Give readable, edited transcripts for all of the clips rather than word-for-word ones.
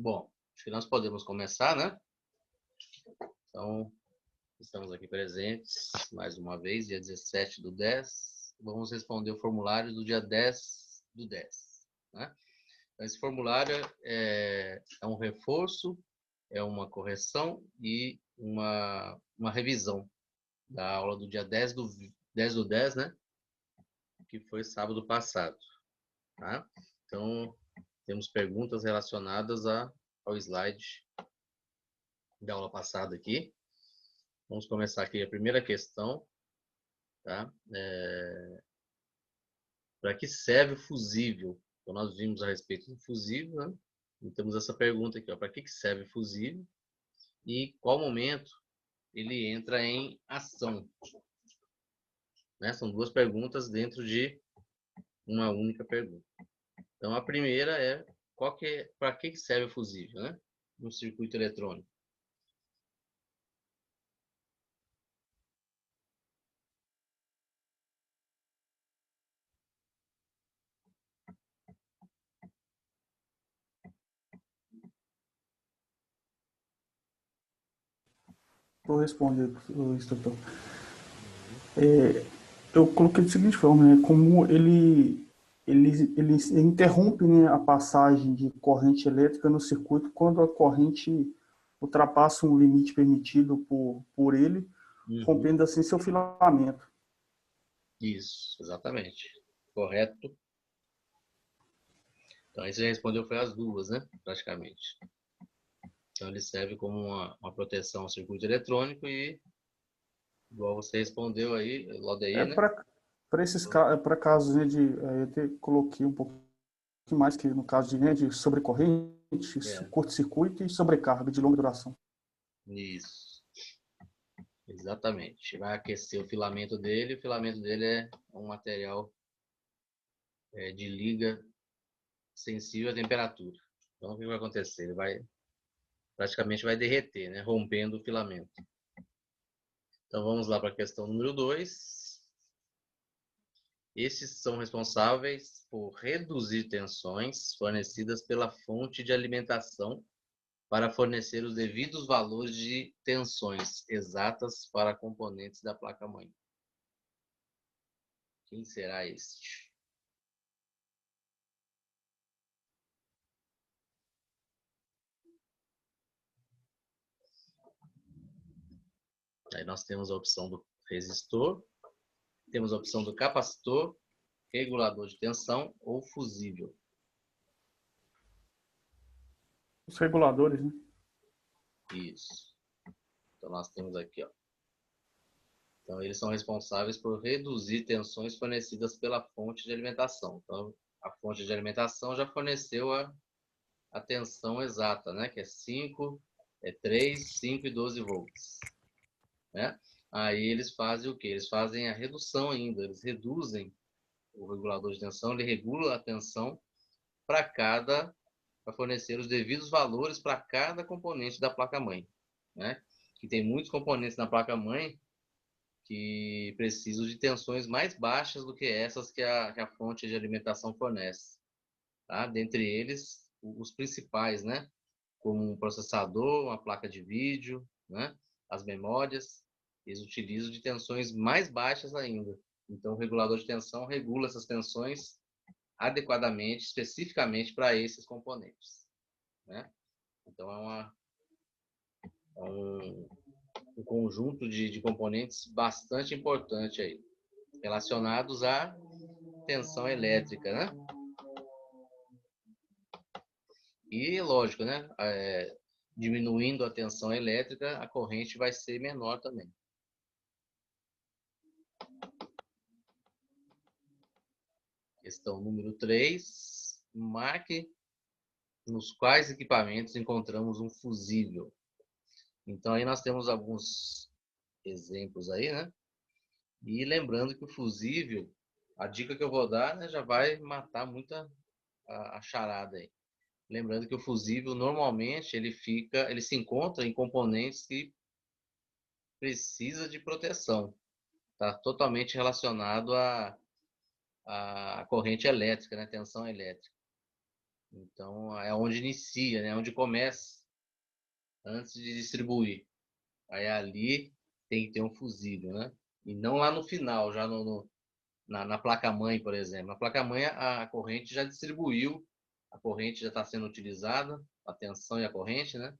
Bom, acho que nós podemos começar, né? Então, estamos aqui presentes mais uma vez, dia 17/10. Vamos responder o formulário do dia 10/10, né? Então, esse formulário é um reforço, é uma correção e uma revisão da aula do dia 10/10, né? Que foi sábado passado, tá? Então, temos perguntas relacionadas ao slide da aula passada aqui. Vamos começar aqui a primeira questão, tá? Para que serve o fusível? Então, nós vimos a respeito do fusível, né? E temos essa pergunta aqui, para que serve o fusível e qual momento ele entra em ação, né? São duas perguntas dentro de uma única pergunta. Então, a primeira é, para que serve o fusível, né? No circuito eletrônico. Vou responder, instrutor. Eu coloquei da seguinte forma, né? Como ele interrompe, né, a passagem de corrente elétrica no circuito quando a corrente ultrapassa um limite permitido por ele, rompendo assim seu filamento. Isso, exatamente. Correto. Então, aí você respondeu foi as duas, né? Praticamente. Então, ele serve como uma proteção ao circuito eletrônico e, igual você respondeu aí, Lodeir, né? Para casos, né, eu até coloquei um pouco mais que no caso de, né, de sobrecorrente, curto-circuito e sobrecarga de longa duração. Isso. Exatamente. Vai aquecer o filamento dele. O filamento dele é um material de liga sensível à temperatura. Então, o que vai acontecer? Ele praticamente vai derreter, né? Rompendo o filamento. Então, vamos lá para a questão número 2. Estes são responsáveis por reduzir tensões fornecidas pela fonte de alimentação para fornecer os devidos valores de tensões exatas para componentes da placa-mãe. Quem será este? Aí nós temos a opção do resistor, temos a opção do capacitor, regulador de tensão ou fusível. Os reguladores, né? Isso. Então nós temos aqui, ó. Então eles são responsáveis por reduzir tensões fornecidas pela fonte de alimentação. Então a fonte de alimentação já forneceu a tensão exata, né? Que é 5, 3, 5 e 12 volts. Né? Aí eles fazem o quê? Eles fazem a redução ainda. Eles reduzem o regulador de tensão, ele regula a tensão para fornecer os devidos valores para cada componente da placa-mãe. Né? Que tem muitos componentes na placa-mãe que precisam de tensões mais baixas do que essas que a fonte de alimentação fornece. Tá? Dentre eles, os principais, né? Como um processador, uma placa de vídeo, né? As memórias, eles utilizam de tensões mais baixas ainda. Então, o regulador de tensão regula essas tensões adequadamente, especificamente para esses componentes. Né? Então, é um conjunto de componentes bastante importante aí, relacionados à tensão elétrica, né? E, lógico, né? Diminuindo a tensão elétrica, a corrente vai ser menor também. Questão número 3. Marque nos quais equipamentos encontramos um fusível. Então, aí nós temos alguns exemplos aí, né? E lembrando que o fusível, a dica que eu vou dar, né, já vai matar muita a charada aí. Lembrando que o fusível, normalmente, ele se encontra em componentes que precisa de proteção. Está totalmente relacionado à corrente elétrica, né? Tensão elétrica. Então, é onde inicia, né? Onde começa, antes de distribuir. Aí ali tem que ter um fusível, né? E não lá no final, já na placa-mãe, por exemplo. Na placa-mãe, a corrente já distribuiu, a corrente já está sendo utilizada, a tensão e a corrente, né?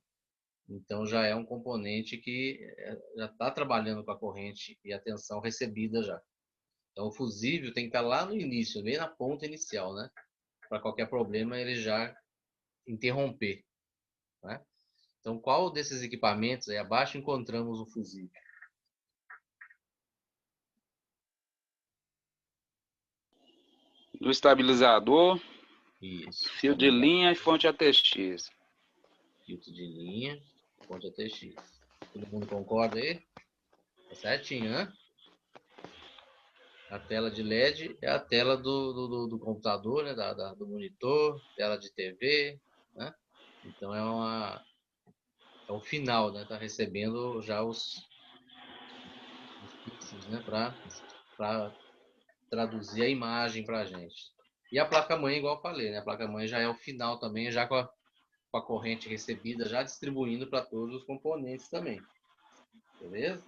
Então, já é um componente que já está trabalhando com a corrente e a tensão recebida já. Então, o fusível tem que estar lá no início, bem na ponta inicial, né? Para qualquer problema, ele já interromper, né? Então, qual desses equipamentos aí abaixo encontramos o fusível? No estabilizador, Isso, fio de linha e fonte ATX. filtro de linha, fonte ATX. Todo mundo concorda aí? Tá certinho, né? A tela de LED é a tela do computador, né? Do monitor, tela de TV, né? Então é o final, né? Tá recebendo já os pixels, né? Para traduzir a imagem para a gente. E a placa-mãe, igual eu falei, né? A placa-mãe já é o final também, já com a corrente recebida, já distribuindo para todos os componentes também. Beleza?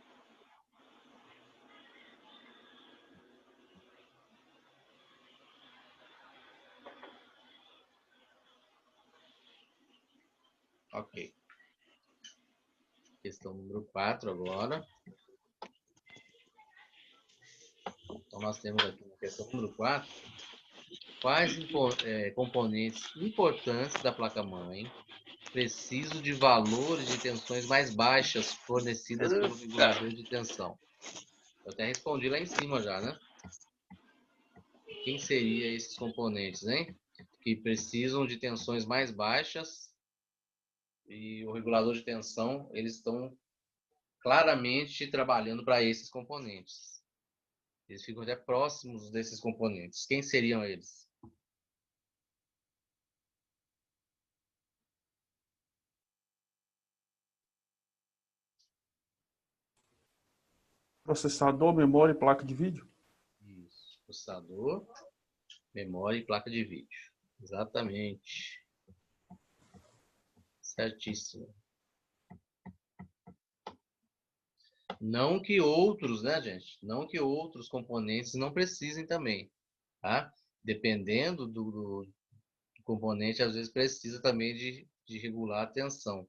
Ok. Questão número 4 agora. Então, nós temos aqui na questão número 4. Quais componentes importantes da placa-mãe precisam de valores de tensões mais baixas fornecidas pelo regulador de tensão? Eu até respondi lá em cima já, né? Quem seriam esses componentes, hein? Que precisam de tensões mais baixas e o regulador de tensão, eles estão claramente trabalhando para esses componentes. Eles ficam até próximos desses componentes. Quem seriam eles? Processador, memória e placa de vídeo? Isso. Processador, memória e placa de vídeo. Exatamente. Certíssimo. Não que outros, né, gente? Não que outros componentes não precisem também, tá? Dependendo do componente, às vezes precisa também de regular a tensão,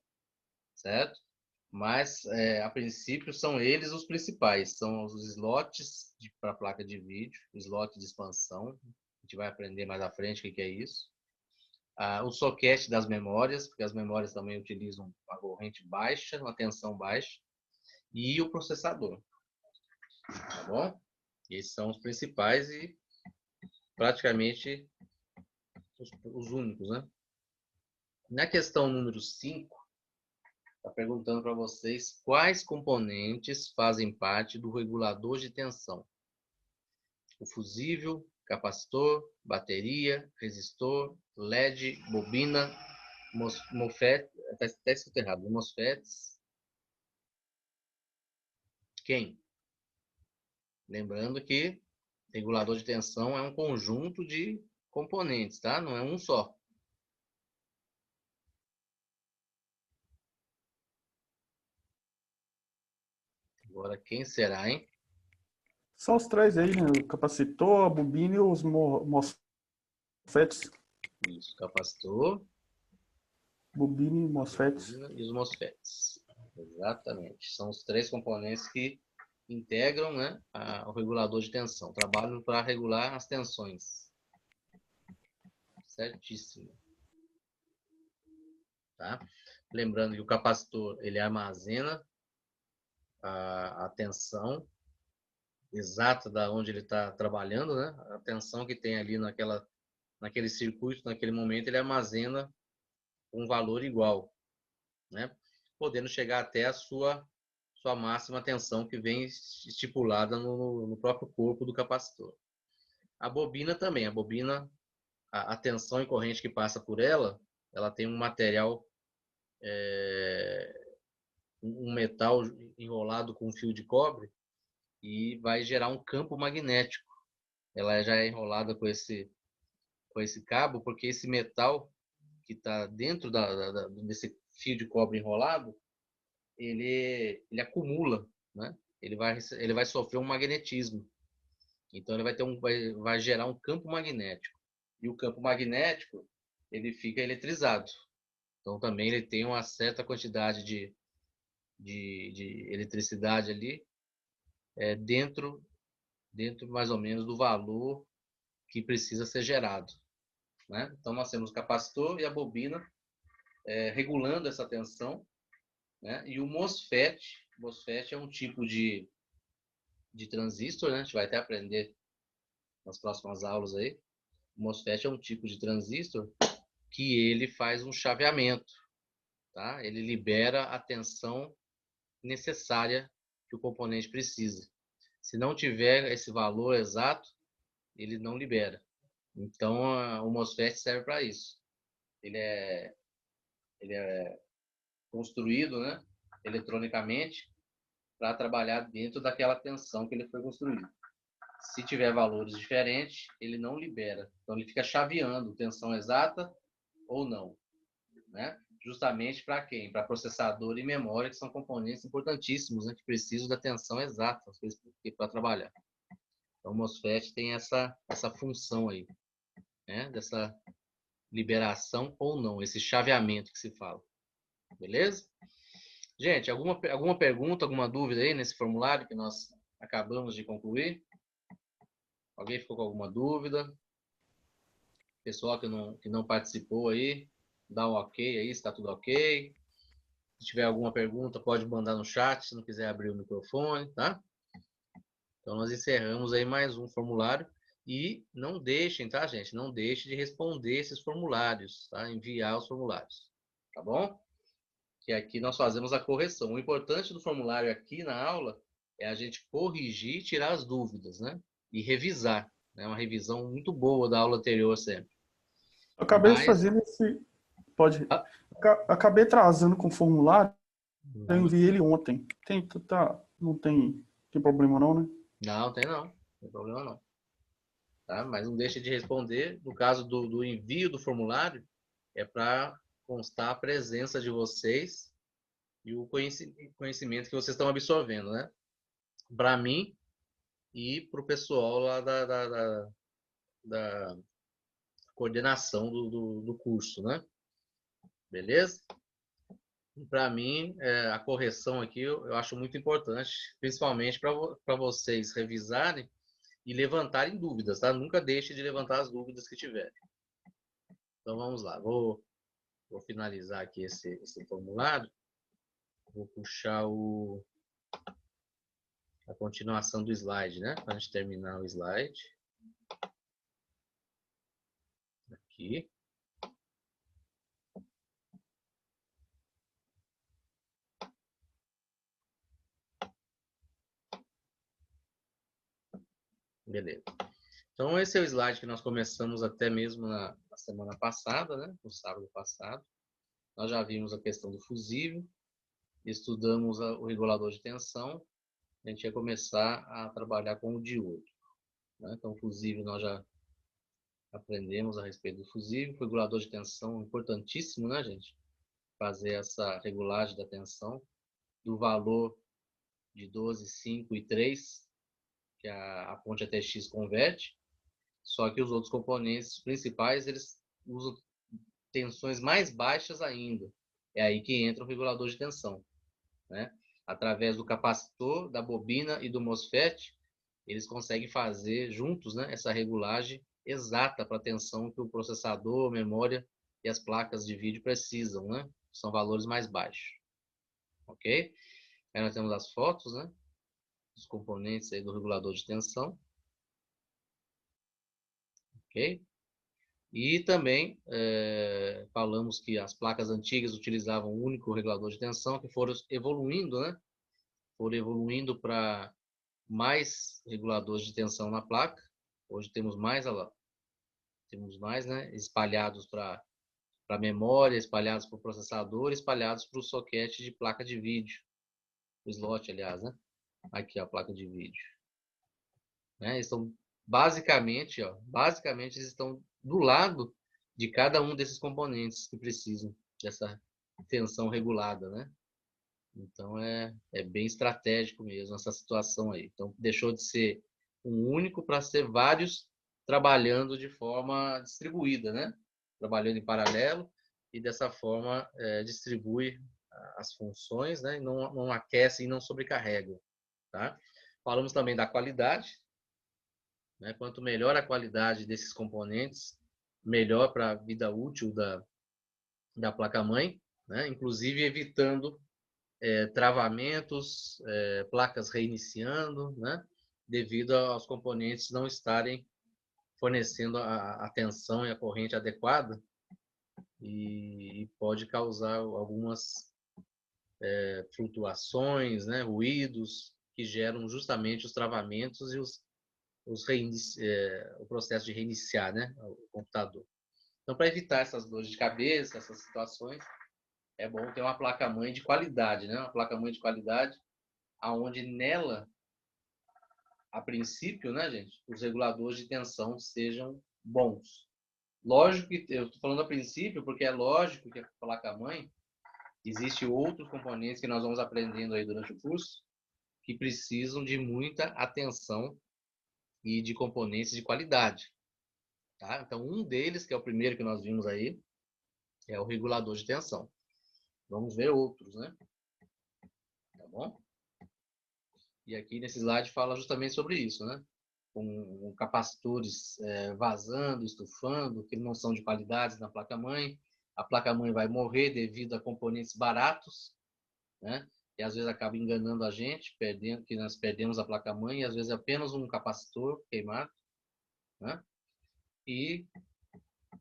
certo? Mas, a princípio, são eles os principais. São os slots para a placa de vídeo, slot de expansão. A gente vai aprender mais à frente o que é isso. O socket das memórias, porque as memórias também utilizam uma corrente baixa, uma tensão baixa. E o processador, tá bom? Esses são os principais e praticamente os únicos, né? Na questão número 5, está perguntando para vocês quais componentes fazem parte do regulador de tensão. O fusível, capacitor, bateria, resistor, LED, bobina, MOSFET, está escrito errado, MOSFETs. Quem? Lembrando que regulador de tensão é um conjunto de componentes, tá? Não é um só. Agora, quem será, hein? São os três aí, né? O capacitor, a bobina e os MOSFETs. Isso, capacitor, Bobina e MOSFETs. bobina e os MOSFETs. Exatamente. São os três componentes que integram, né, o regulador de tensão. Trabalham para regular as tensões. Certíssimo. Tá? Lembrando que o capacitor ele armazena a tensão exata da onde ele está trabalhando, né? A tensão que tem ali naquele circuito, naquele momento, ele armazena um valor igual, né? Podendo chegar até a sua máxima tensão que vem estipulada no próprio corpo do capacitor. A bobina também, a tensão e corrente que passa por ela tem um material, um metal enrolado com um fio de cobre e vai gerar um campo magnético. Ela já é enrolada com esse cabo porque esse metal que está dentro desse fio de cobre enrolado, ele acumula, né? Ele vai sofrer um magnetismo. Então ele vai gerar um campo magnético. E o campo magnético, ele fica eletrizado. Então também ele tem uma certa quantidade de eletricidade ali dentro mais ou menos do valor que precisa ser gerado, né? Então nós temos o capacitor e a bobina regulando essa tensão, né? E o MOSFET é um tipo de transistor, né? A gente vai até aprender nas próximas aulas aí. O MOSFET é um tipo de transistor que ele faz um chaveamento, tá? Ele libera a tensão necessária que o componente precisa. Se não tiver esse valor exato, ele não libera. Então, o MOSFET serve para isso. Ele é construído, né, eletronicamente para trabalhar dentro daquela tensão que ele foi construído. Se tiver valores diferentes, ele não libera. Então, ele fica chaveando tensão exata ou não, né? Justamente para quem? Para processador e memória, que são componentes importantíssimos, né, que precisam da tensão exata para trabalhar. Então, o MOSFET tem essa função aí, né, dessa liberação ou não, esse chaveamento que se fala. Beleza? Gente, alguma pergunta, alguma dúvida aí nesse formulário que nós acabamos de concluir? Alguém ficou com alguma dúvida? Pessoal que não participou aí, dá um ok aí, está tudo ok. Se tiver alguma pergunta, pode mandar no chat, se não quiser abrir o microfone, tá? Então, nós encerramos aí mais um formulário. E não deixem, tá, gente? Não deixem de responder esses formulários, tá? Enviar os formulários, tá bom? Que aqui nós fazemos a correção. O importante do formulário aqui na aula é a gente corrigir e tirar as dúvidas, né? E revisar, né? Uma revisão muito boa da aula anterior sempre. Eu acabei de Mas... fazer esse... Pode... Acabei trazendo com o formulário, eu enviei ele ontem. Não tem problema não, né? Não, tem não. Não tem problema não. Tá? Mas não deixe de responder. No caso do envio do formulário, é para constar a presença de vocês e o conhecimento que vocês estão absorvendo, né? Para mim e para o pessoal lá da coordenação do curso, né? Beleza? Para mim, a correção aqui eu acho muito importante, principalmente para vocês revisarem e levantarem dúvidas, tá? Nunca deixe de levantar as dúvidas que tiverem. Então vamos lá, vou finalizar aqui esse formulário, vou puxar a continuação do slide, né? Para a gente terminar o slide. Aqui. Beleza. Então, esse é o slide que nós começamos até mesmo na semana passada, né? No sábado passado. Nós já vimos a questão do fusível, estudamos o regulador de tensão, a gente ia começar a trabalhar com o diodo, né? Então, o fusível nós já aprendemos a respeito do fusível, o regulador de tensão importantíssimo, né, gente? Fazer essa regulagem da tensão do valor de 12, 5 e 3, que a ponte ATX converte, só que os outros componentes principais, eles usam tensões mais baixas ainda. É aí que entra o regulador de tensão, né? Através do capacitor, da bobina e do MOSFET, eles conseguem fazer juntos, né, essa regulagem exata para a tensão que o processador, a memória e as placas de vídeo precisam, né? São valores mais baixos. Ok? Aí nós temos as fotos, né? Os componentes aí do regulador de tensão. Ok? E também falamos que as placas antigas utilizavam um único regulador de tensão, que foram evoluindo, né? Foram evoluindo para mais reguladores de tensão na placa. Hoje temos mais, né? Espalhados para memória, espalhados para o processador, espalhados para o socket de placa de vídeo. O slot, aliás, né? Aqui a placa de vídeo. Né? Eles estão basicamente eles estão do lado de cada um desses componentes que precisam dessa tensão regulada, né? Então é bem estratégico mesmo essa situação aí. Então deixou de ser um único para ser vários trabalhando de forma distribuída, né? Trabalhando em paralelo e dessa forma distribui as funções, né? E não aquece e não sobrecarrega, tá? Falamos também da qualidade, né? Quanto melhor a qualidade desses componentes, melhor para a vida útil da placa-mãe, né? Inclusive evitando travamentos, placas reiniciando, né? Devido aos componentes não estarem fornecendo a tensão e a corrente adequada e pode causar algumas flutuações, né? Ruídos que geram justamente os travamentos e o processo de reiniciar, né? O computador. Então, para evitar essas dores de cabeça, essas situações, é bom ter uma placa-mãe de qualidade, né? Uma placa-mãe de qualidade aonde nela, a princípio, né, gente, os reguladores de tensão sejam bons. Lógico que, eu estou falando a princípio, porque é lógico que a placa-mãe, existe outros componentes que nós vamos aprendendo aí durante o curso, que precisam de muita atenção e de componentes de qualidade. Tá? Então, um deles, que é o primeiro que nós vimos aí, é o regulador de tensão. Vamos ver outros, né? Tá bom? E aqui nesse slide fala justamente sobre isso, né? Com capacitores vazando, estufando, que não são de qualidade na placa-mãe. A placa-mãe vai morrer devido a componentes baratos, né? E às vezes acaba enganando a gente, que nós perdemos a placa-mãe, e às vezes é apenas um capacitor queimado, né? E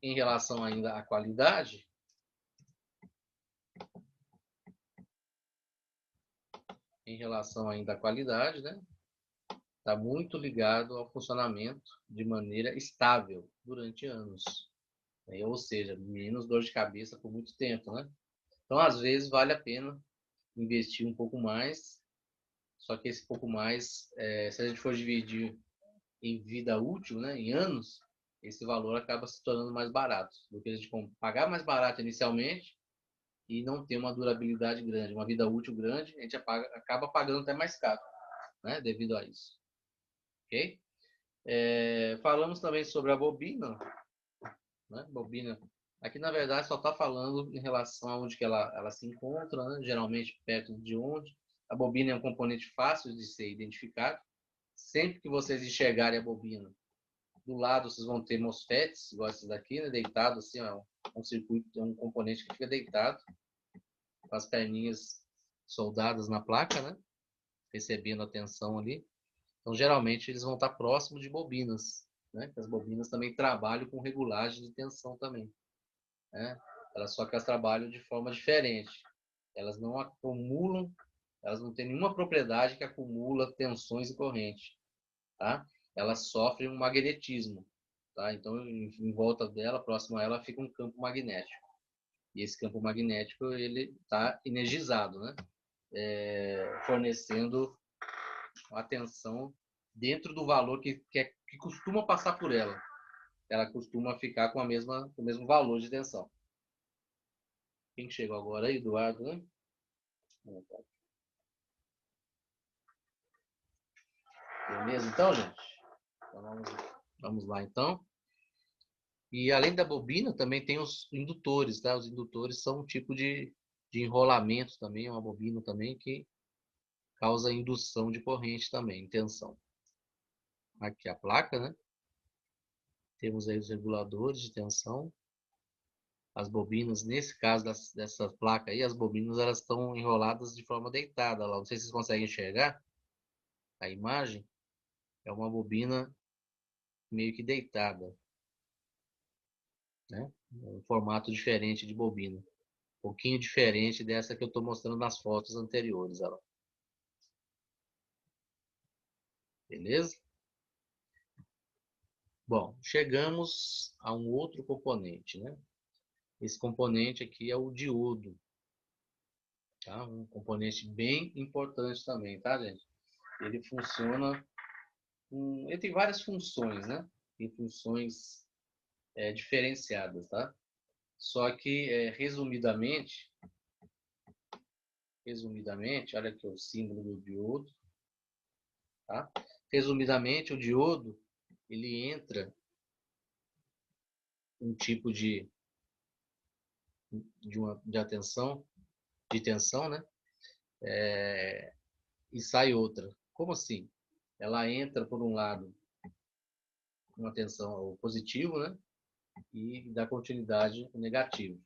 em relação ainda à qualidade, né? Está muito ligado ao funcionamento de maneira estável durante anos. Ou seja, menos dor de cabeça por muito tempo, né? Então, às vezes, vale a pena investir um pouco mais, só que esse pouco mais, se a gente for dividir em vida útil, né, em anos, esse valor acaba se tornando mais barato, do que a gente pagar mais barato inicialmente e não ter uma durabilidade grande, uma vida útil grande, a gente acaba pagando até mais caro, né, devido a isso. Ok? Falamos também sobre a bobina, né? Bobina. Aqui, na verdade, só está falando em relação a onde que ela se encontra, né? Geralmente perto de onde. A bobina é um componente fácil de ser identificado. Sempre que vocês enxergarem a bobina, do lado vocês vão ter MOSFETs, igual esses daqui, né? Deitado assim, ó, um circuito, um componente que fica deitado, com as perninhas soldadas na placa, né? Recebendo a tensão ali. Então, geralmente, eles vão estar próximos de bobinas, né? As bobinas também trabalham com regulagem de tensão também, né? Só que elas trabalham de forma diferente. Elas não acumulam, elas não têm nenhuma propriedade que acumula tensões e corrente, tá? Elas sofrem um magnetismo, tá? Então, em volta dela, próximo a ela, fica um campo magnético. E esse campo magnético, ele está energizado, né? Fornecendo a tensão dentro do valor que costuma passar por ela. Ela costuma ficar com o mesmo valor de tensão. Quem chegou agora aí? Eduardo, né? Beleza, então, gente? Então, vamos lá, então. E além da bobina, também tem os indutores, tá? Os indutores são um tipo de enrolamento também, uma bobina também que causa indução de corrente também, tensão. Aqui a placa, né? Temos aí os reguladores de tensão. As bobinas, nesse caso dessa placa aí, as bobinas elas estão enroladas de forma deitada lá. Não sei se vocês conseguem enxergar a imagem. É uma bobina meio que deitada, né? Um formato diferente de bobina. Um pouquinho diferente dessa que eu estou mostrando nas fotos anteriores. Ó. Beleza? Bom, chegamos a um outro componente, né? Esse componente aqui é o diodo. Tá? Um componente bem importante também, tá, gente? Ele funciona... ele tem várias funções, né? Tem funções diferenciadas, tá? Só que, resumidamente, olha aqui o símbolo do diodo, tá? Resumidamente, o diodo, ele entra um tipo de tensão, né? E sai outra. Como assim? Ela entra, por um lado, uma tensão positivo, né? E dá continuidade negativa,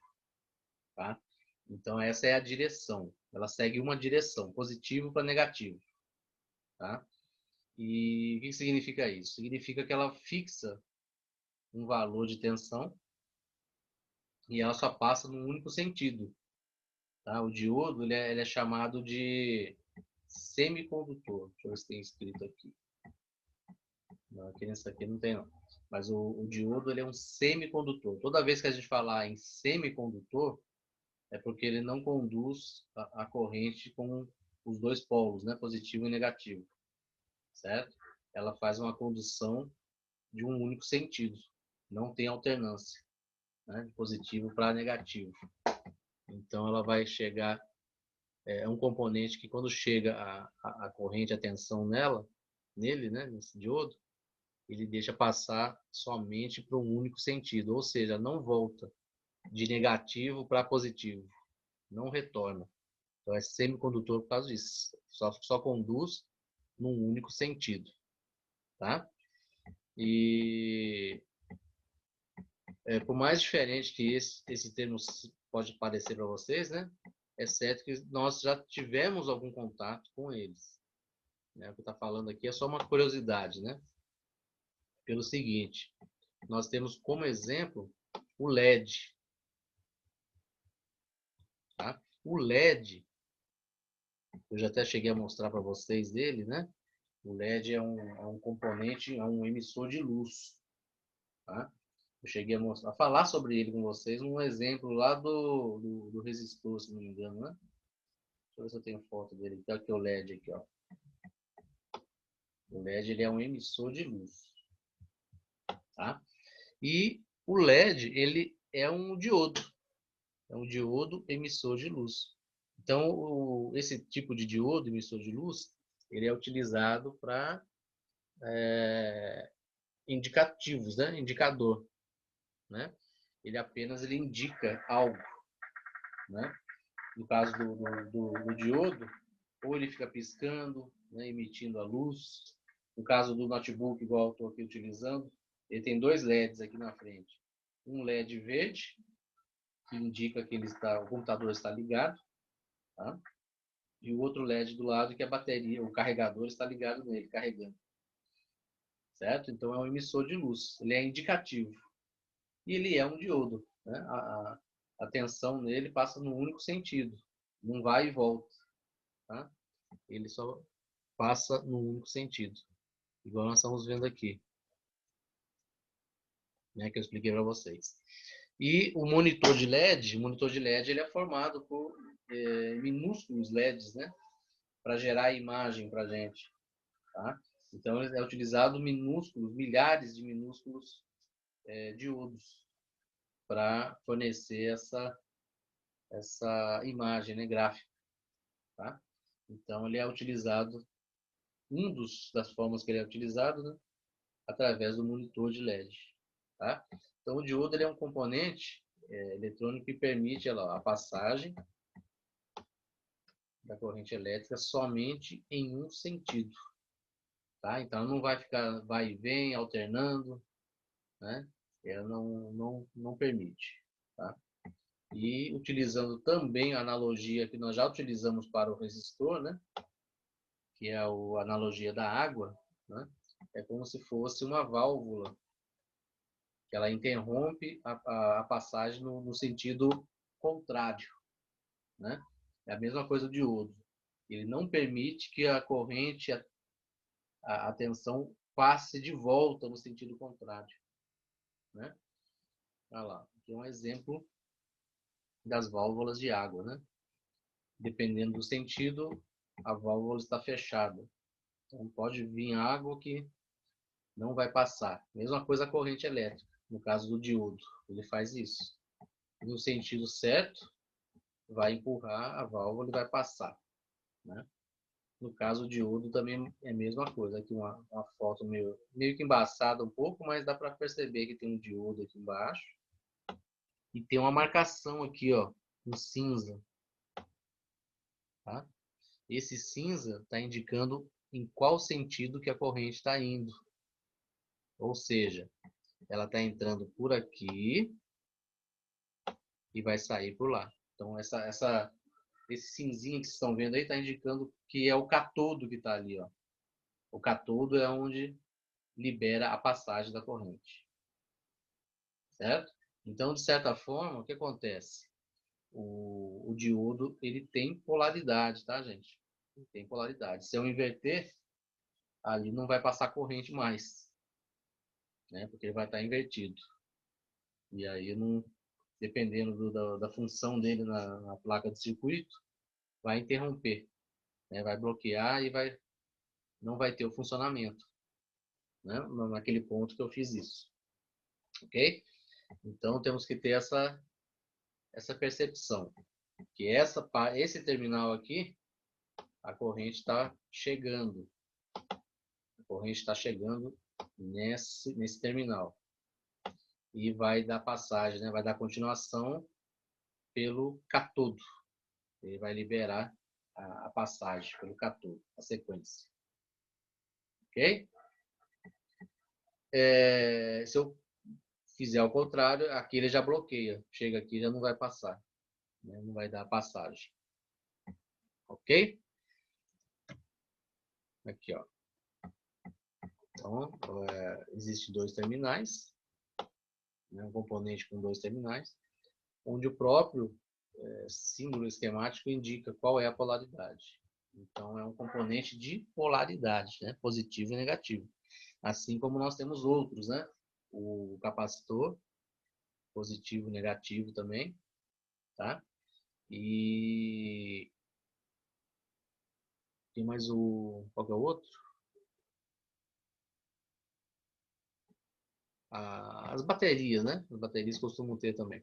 tá? Então, essa é a direção. Ela segue uma direção, positivo para negativo, tá? E o que significa isso? Significa que ela fixa um valor de tensão e ela só passa num único sentido, tá? O diodo, ele é chamado de semicondutor. Deixa eu ver se tem escrito aqui. Não, aqui nesse aqui não tem, não. Mas o diodo, ele é um semicondutor. Toda vez que a gente falar em semicondutor, é porque ele não conduz a corrente com os dois polos, né? Positivo e negativo, certo? Ela faz uma condução de um único sentido. Não tem alternância, né? De positivo para negativo. Então, ela vai chegar... É um componente que, quando chega a corrente, a tensão nele, né? Nesse diodo, ele deixa passar somente para um único sentido, ou seja, não volta de negativo para positivo, não retorna. Então é semicondutor por causa disso, só conduz num único sentido, tá? E por mais diferente que esse termo pode parecer para vocês, né? É certo que nós já tivemos algum contato com eles, né? O que está falando aqui é só uma curiosidade, né? Pelo seguinte, nós temos como exemplo o LED. Tá? O LED, eu já até cheguei a mostrar para vocês dele, né? O LED é um componente, é um emissor de luz. Tá? Eu cheguei a falar sobre ele com vocês, um exemplo lá do resistor, se não me engano, né? Deixa eu ver se eu tenho foto dele. Então, aqui o LED aqui, ó. O LED, ele é um emissor de luz. Tá? E o LED, ele é um diodo. É um diodo emissor de luz. Então, esse tipo de diodo emissor de luz, ele é utilizado para indicativos, né? Indicador, né? Ele indica algo, né? No caso do diodo, ou ele fica piscando, né? Emitindo a luz. No caso do notebook, igual eu estou aqui utilizando, ele tem dois LEDs aqui na frente. Um LED verde, que indica que o computador está ligado, tá? E o outro LED do lado, que é a bateria, o carregador está ligado nele, carregando. Certo? Então é um emissor de luz, ele é indicativo. E ele é um diodo, né? A tensão nele passa num único sentido, não vai e volta, tá? Ele só passa num único sentido, igual nós estamos vendo aqui, né, que eu expliquei para vocês. E o monitor de LED, ele é formado por minúsculos LEDs, né, para gerar a imagem para a gente, tá? Então, é utilizado milhares de minúsculos diodos para fornecer essa imagem, né, gráfica, tá? Então, ele é utilizado, das formas que ele é utilizado, né, através do monitor de LED, tá? Então, o diodo, ele é um componente eletrônico que permite a passagem da corrente elétrica somente em um sentido, tá? Então, não vai ficar vai e vem, alternando, né? Ela não permite, tá? E utilizando também a analogia que nós já utilizamos para o resistor, né? Que é a analogia da água, né? É como se fosse uma válvula, que ela interrompe a passagem no sentido contrário, né? É a mesma coisa do diodo. Ele não permite que a corrente, a tensão passe de volta no sentido contrário, né? Olha lá, aqui é um exemplo das válvulas de água, né? Dependendo do sentido, a válvula está fechada. Então pode vir água que não vai passar. Mesma coisa a corrente elétrica. No caso do diodo, ele faz isso. No sentido certo, vai empurrar a válvula e vai passar, né? No caso do diodo também é a mesma coisa. Aqui uma foto meio que embaçada um pouco, mas dá para perceber que tem um diodo aqui embaixo. E tem uma marcação aqui, ó, no cinza. Tá? Esse cinza está indicando em qual sentido que a corrente está indo. Ou seja, ela está entrando por aqui e vai sair por lá. Então, esse cinzinho que vocês estão vendo aí está indicando que é o catodo que está ali. Ó. O catodo é onde libera a passagem da corrente. Certo? Então, de certa forma, o que acontece? O diodo ele tem polaridade, tá, gente? Ele tem polaridade. Se eu inverter, ali não vai passar corrente mais, né? Porque ele vai estar invertido. E aí, não, dependendo da função dele na placa de circuito, vai interromper, né? Vai bloquear e não vai ter o funcionamento, né? Naquele ponto que eu fiz isso. Ok? Então, temos que ter essa percepção. Que esse terminal aqui, a corrente está chegando. A corrente está chegando nesse terminal. E vai dar passagem, né? Vai dar continuação pelo catodo. Ele vai liberar a passagem pelo catodo, a sequência. Ok? Se eu fizer ao contrário, aqui ele já bloqueia. Chega aqui já não vai passar. Né? Não vai dar passagem. Ok? Aqui, ó. Então, existem dois terminais. Né? Um componente com dois terminais. Onde o próprio símbolo esquemático indica qual é a polaridade. Então, é um componente de polaridade, né? Positivo e negativo. Assim como nós temos outros, né? O capacitor, positivo e negativo também, tá? E tem mais qual que é o outro? As baterias, né? As baterias costumam ter também.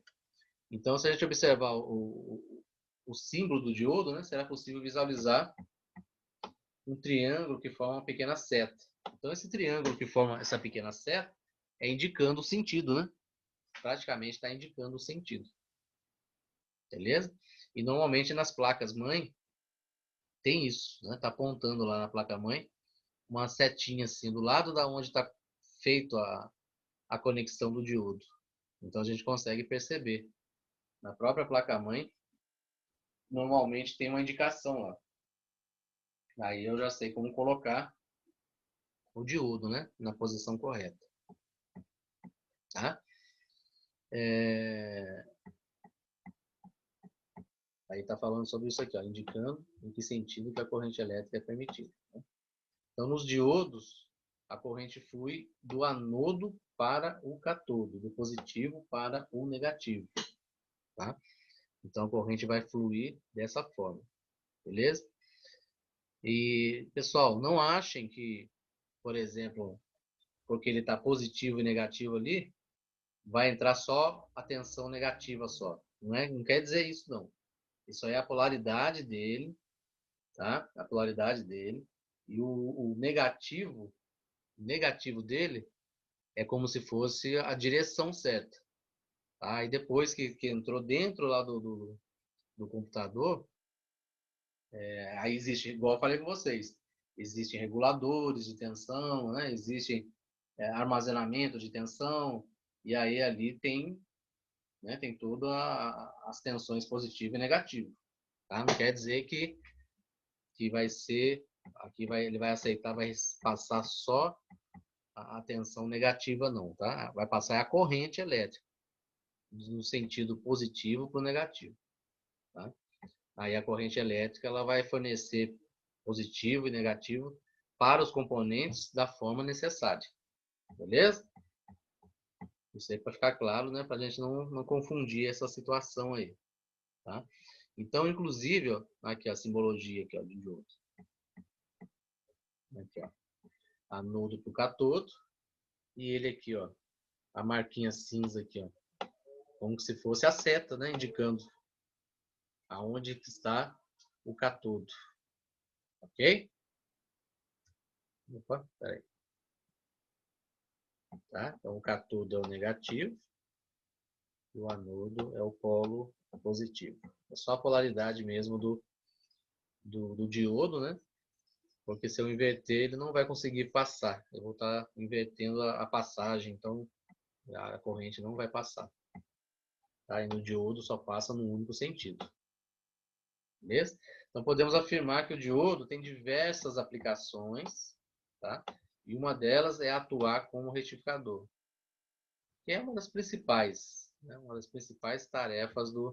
Então, se a gente observar o símbolo do diodo, né? Será possível visualizar um triângulo que forma uma pequena seta. Então, esse triângulo que forma essa pequena seta é indicando o sentido, né? Praticamente está indicando o sentido. Beleza? E normalmente nas placas-mãe tem isso, né? Está apontando lá na placa-mãe uma setinha assim, do lado da onde está feito a conexão do diodo. Então, a gente consegue perceber. Na própria placa-mãe, normalmente tem uma indicação lá. Aí eu já sei como colocar o diodo, né? Na posição correta. Tá? Aí está falando sobre isso aqui, ó, indicando em que sentido que a corrente elétrica é permitida. Né? Então, nos diodos, a corrente flui do anodo para o catodo, do positivo para o negativo. Tá? Então, a corrente vai fluir dessa forma. Beleza? E, pessoal, não achem que, por exemplo, porque ele está positivo e negativo ali, vai entrar só a tensão negativa só. Não quer dizer isso, não. Isso aí é a polaridade dele, tá? A polaridade dele. E o negativo dele é como se fosse a direção certa. Tá? E depois que entrou dentro lá do computador, aí existe, igual eu falei com vocês, existem reguladores de tensão, né? Existem armazenamento de tensão, e aí ali tem, né, tem todas as tensões positiva e negativa. Tá? Não quer dizer que vai ser, ele vai aceitar, vai passar só a tensão negativa, não, tá? Vai passar a corrente elétrica, no sentido positivo para o negativo. Tá? Aí a corrente elétrica ela vai fornecer positivo e negativo para os componentes da forma necessária. Beleza? Isso aí para ficar claro, né? Para a gente não confundir essa situação aí. Tá? Então, inclusive, ó, aqui a simbologia aqui, ó, de diodo. Aqui, ó. Anodo para o catodo. E ele aqui, ó, a marquinha cinza aqui, ó, como se fosse a seta, né, indicando aonde está o cátodo, ok? Opa, peraí. Tá? Então, o cátodo é o negativo e o anodo é o polo positivo. É só a polaridade mesmo do diodo, né? Porque se eu inverter, ele não vai conseguir passar. Eu vou estar invertendo a passagem, então a corrente não vai passar. Tá? E no diodo só passa no único sentido. Beleza? Então podemos afirmar que o diodo tem diversas aplicações, tá? E uma delas é atuar como retificador, que é uma das principais, né? Uma das principais tarefas do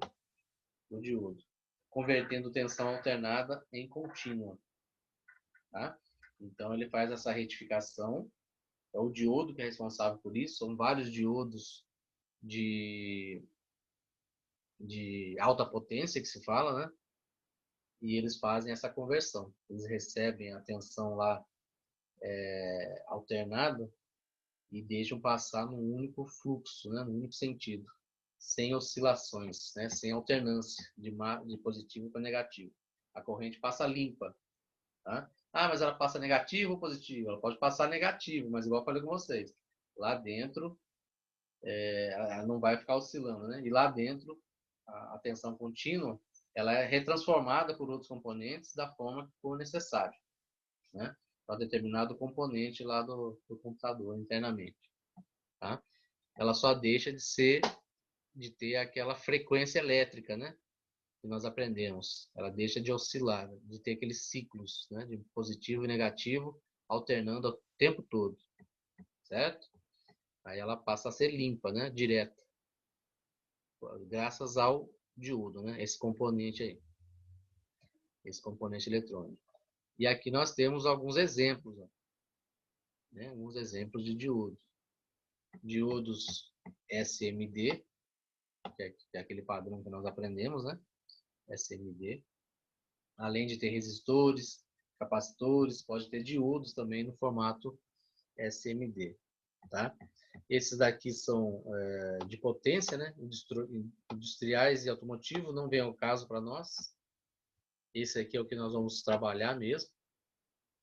diodo, convertendo tensão alternada em contínua. Tá? Então ele faz essa retificação, é o diodo que é responsável por isso, são vários diodos de alta potência que se fala, né? E eles fazem essa conversão. Eles recebem a tensão lá alternada e deixam passar num único fluxo, né? Num único sentido, sem oscilações, né? Sem alternância de positivo para negativo. A corrente passa limpa. Tá? Ah, mas ela passa negativo ou positivo? Ela pode passar negativo, mas igual eu falei com vocês, lá dentro ela não vai ficar oscilando, né? E lá dentro a tensão contínua ela é retransformada por outros componentes da forma que for necessário, né? Para determinado componente lá do computador internamente, tá? Ela só deixa de ter aquela frequência elétrica, né? Que nós aprendemos. Ela deixa de oscilar, de ter aqueles ciclos, né? De positivo e negativo alternando o tempo todo, certo? Aí ela passa a ser limpa, né? Direta, graças ao diodo, né? Esse componente aí, esse componente eletrônico. E aqui nós temos alguns exemplos, ó, né? Alguns exemplos de diodo. Diodos SMD, que é aquele padrão que nós aprendemos, né? SMD. Além de ter resistores, capacitores, pode ter diodos também no formato SMD, tá? Esses daqui são de potência, né? Industriais e automotivo, não vem ao caso para nós. Esse aqui é o que nós vamos trabalhar mesmo,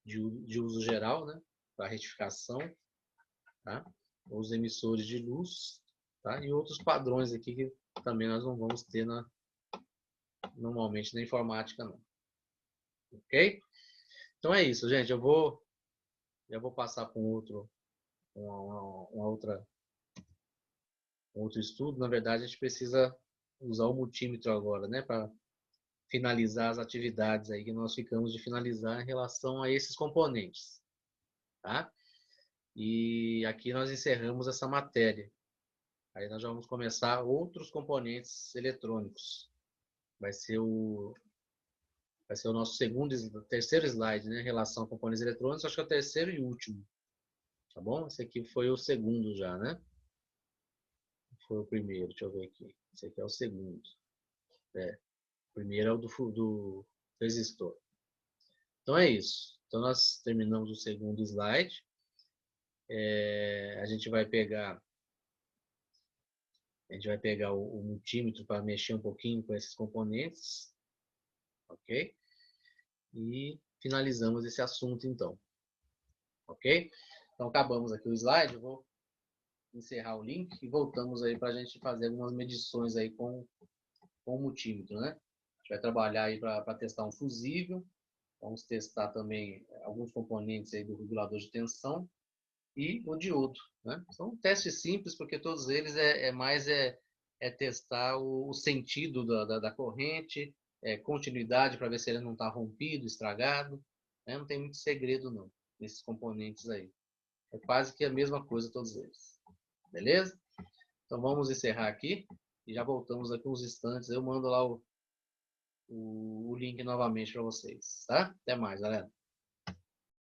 de uso geral, né? Para retificação, tá? Os emissores de luz, tá? E outros padrões aqui que também nós não vamos ter normalmente na informática, não. Ok? Então é isso, gente. Já vou passar para um outro estudo. Na verdade, a gente precisa usar o multímetro agora, né? Para finalizar as atividades aí que nós ficamos de finalizar em relação a esses componentes, tá? E aqui nós encerramos essa matéria. Aí nós já vamos começar outros componentes eletrônicos. Vai ser o nosso terceiro slide, né? Em relação a componentes eletrônicos, acho que é o terceiro e último. Tá bom? Esse aqui foi o segundo já, né? Foi o primeiro, deixa eu ver aqui. Esse aqui é o segundo. O primeiro é o do resistor. Então é isso. Então nós terminamos o segundo slide. A gente vai pegar o multímetro para mexer um pouquinho com esses componentes. Ok? E finalizamos esse assunto então. Ok? Então acabamos aqui o slide. Eu vou encerrar o link e voltamos aí para a gente fazer algumas medições aí com o multímetro, né? A gente vai trabalhar aí para testar um fusível. Vamos testar também alguns componentes aí do regulador de tensão e o diodo, né? São testes simples, porque todos eles é testar o sentido da corrente, continuidade para ver se ele não está rompido, estragado, né? Não tem muito segredo não, nesses componentes aí. É quase que a mesma coisa todos eles. Beleza? Então vamos encerrar aqui e já voltamos aqui uns instantes. Eu mando lá o link novamente para vocês, tá? Até mais, galera.